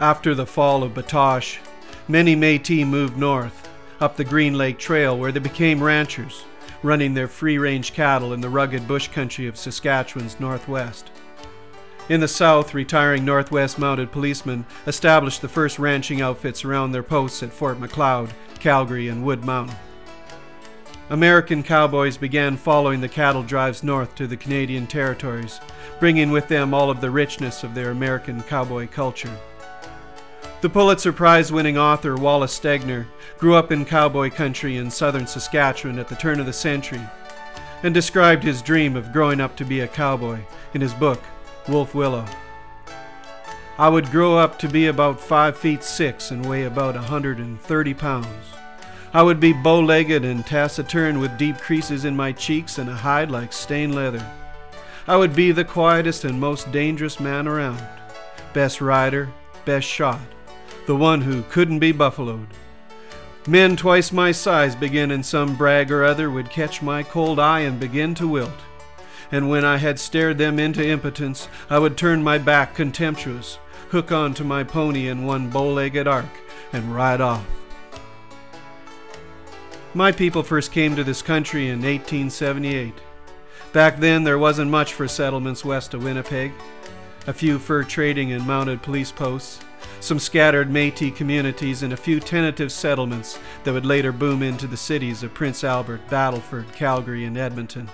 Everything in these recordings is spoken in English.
After the fall of Batoche, many Métis moved north, up the Green Lake Trail, where they became ranchers, running their free-range cattle in the rugged bush country of Saskatchewan's northwest. In the south, retiring Northwest Mounted Policemen established the first ranching outfits around their posts at Fort Macleod, Calgary, and Wood Mountain. American cowboys began following the cattle drives north to the Canadian territories, bringing with them all of the richness of their American cowboy culture. The Pulitzer Prize-winning author Wallace Stegner grew up in cowboy country in southern Saskatchewan at the turn of the century and described his dream of growing up to be a cowboy in his book, Wolf Willow. "I would grow up to be about 5 feet 6 and weigh about 130 pounds. I would be bow-legged and taciturn with deep creases in my cheeks and a hide like stained leather. I would be the quietest and most dangerous man around. Best rider, best shot, the one who couldn't be buffaloed. Men twice my size beginning some brag or other would catch my cold eye and begin to wilt. And when I had stared them into impotence, I would turn my back contemptuous, hook on to my pony in one bow-legged arc, and ride off." My people first came to this country in 1878. Back then there wasn't much for settlements west of Winnipeg. A few fur trading and mounted police posts, some scattered Métis communities, and a few tentative settlements that would later boom into the cities of Prince Albert, Battleford, Calgary, and Edmonton.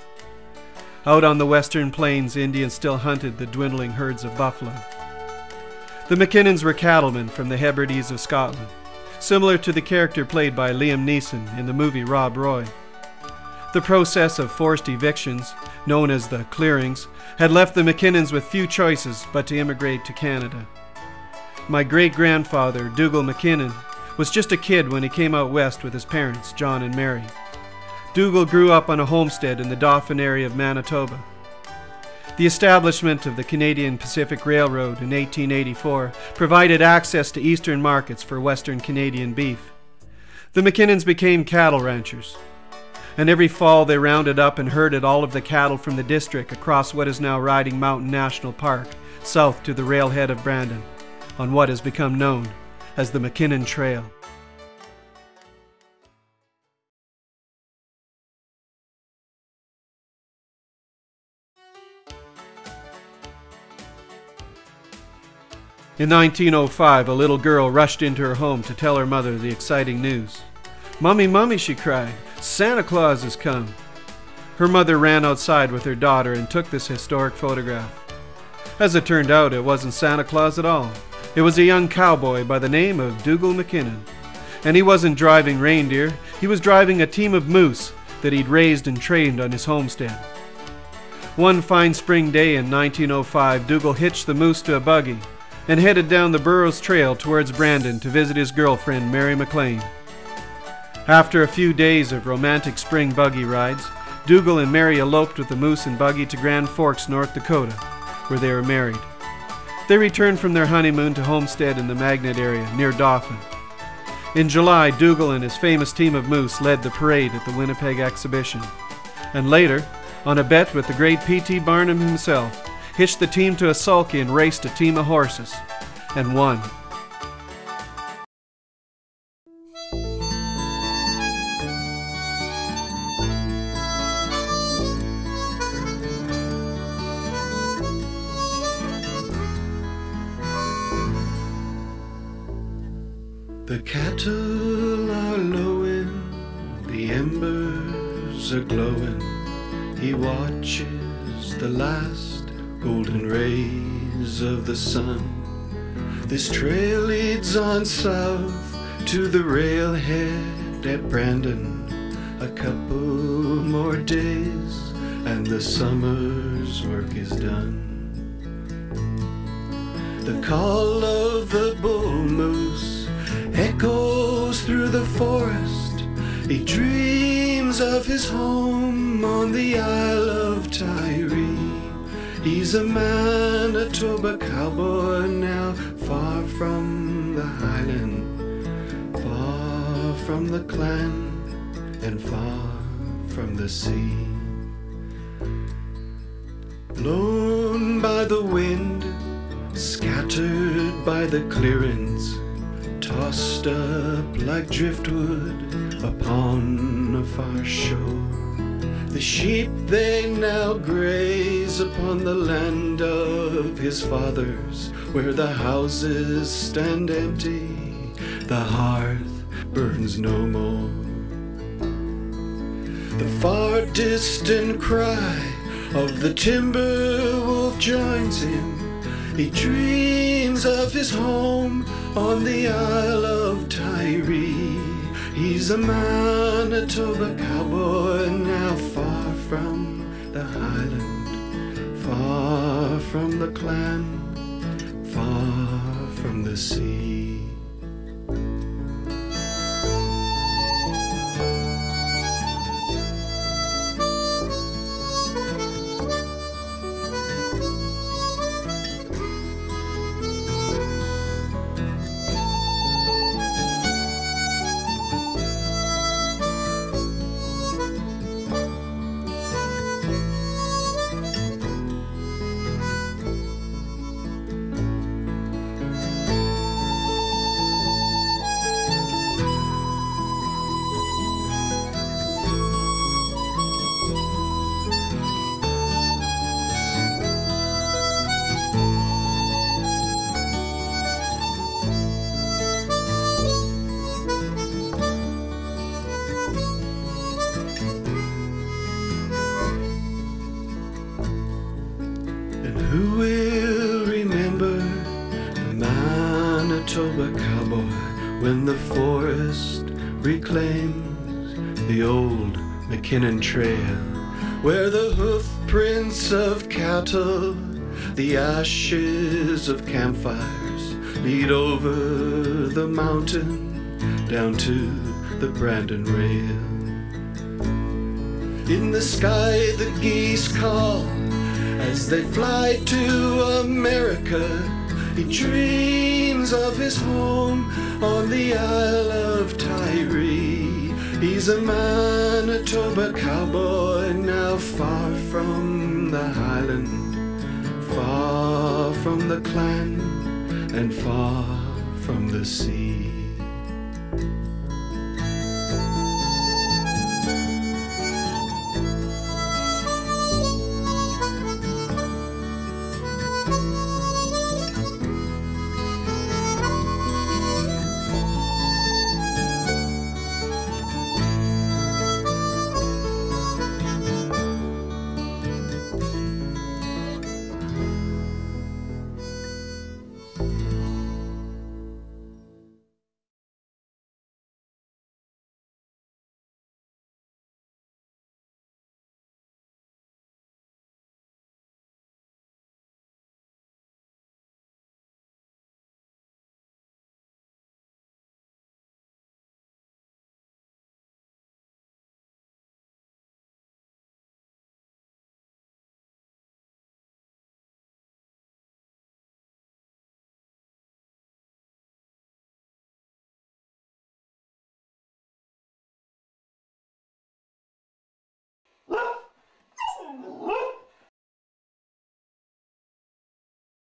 Out on the western plains, Indians still hunted the dwindling herds of buffalo. The Mackinnons were cattlemen from the Hebrides of Scotland, similar to the character played by Liam Neeson in the movie Rob Roy. The process of forced evictions, known as the clearings, had left the Mackinnons with few choices but to immigrate to Canada. My great-grandfather, Dougal Mackinnon, was just a kid when he came out west with his parents, John and Mary. Dougal grew up on a homestead in the Dauphin area of Manitoba. The establishment of the Canadian Pacific Railroad in 1884 provided access to eastern markets for Western Canadian beef. The Mackinnons became cattle ranchers, and every fall they rounded up and herded all of the cattle from the district across what is now Riding Mountain National Park, south to the railhead of Brandon, on what has become known as the Mackinnon Trail. In 1905, a little girl rushed into her home to tell her mother the exciting news. "Mummy, Mummy," she cried, "Santa Claus has come." Her mother ran outside with her daughter and took this historic photograph. As it turned out, it wasn't Santa Claus at all. It was a young cowboy by the name of Dougal Mackinnon. And he wasn't driving reindeer, he was driving a team of moose that he'd raised and trained on his homestead. One fine spring day in 1905, Dougal hitched the moose to a buggy and headed down the Burroughs Trail towards Brandon to visit his girlfriend, Mary McLean. After a few days of romantic spring buggy rides, Dougal and Mary eloped with the moose and buggy to Grand Forks, North Dakota, where they were married. They returned from their honeymoon to homestead in the Magnet area, near Dauphin. In July, Dougal and his famous team of moose led the parade at the Winnipeg exhibition. And later, on a bet with the great P.T. Barnum himself, hitched the team to a sulky and raced a team of horses, and won. The cattle are lowing, the embers are glowing. He watches the last golden rays of the sun. This trail leads on south to the railhead at Brandon. A couple more days and the summer's work is done. The call of the bull moose echoes through the forest. He dreams of his home on the Isle of Tiree. He's a Manitoba cowboy now, far from the highland, far from the clan, and far from the sea. Blown by the wind, scattered by the clearings, tossed up like driftwood upon a far shore. The sheep they now graze upon the land of his fathers, where the houses stand empty, the hearth burns no more. The far distant cry of the timber wolf joins him. He dreams of his home on the Isle of Tiree. He's a Manitoba cowboy now, far from the highland, far from the clan, far from the sea. Who will remember the Manitoba cowboy when the forest reclaims the old Mackinnon Trail, where the hoof prints of cattle, the ashes of campfires lead over the mountain down to the Brandon Rail? In the sky the geese call as they fly to America. He dreams of his home on the Isle of Tiree. He's a Manitoba cowboy now, far from the highland, far from the clan, and far from the sea.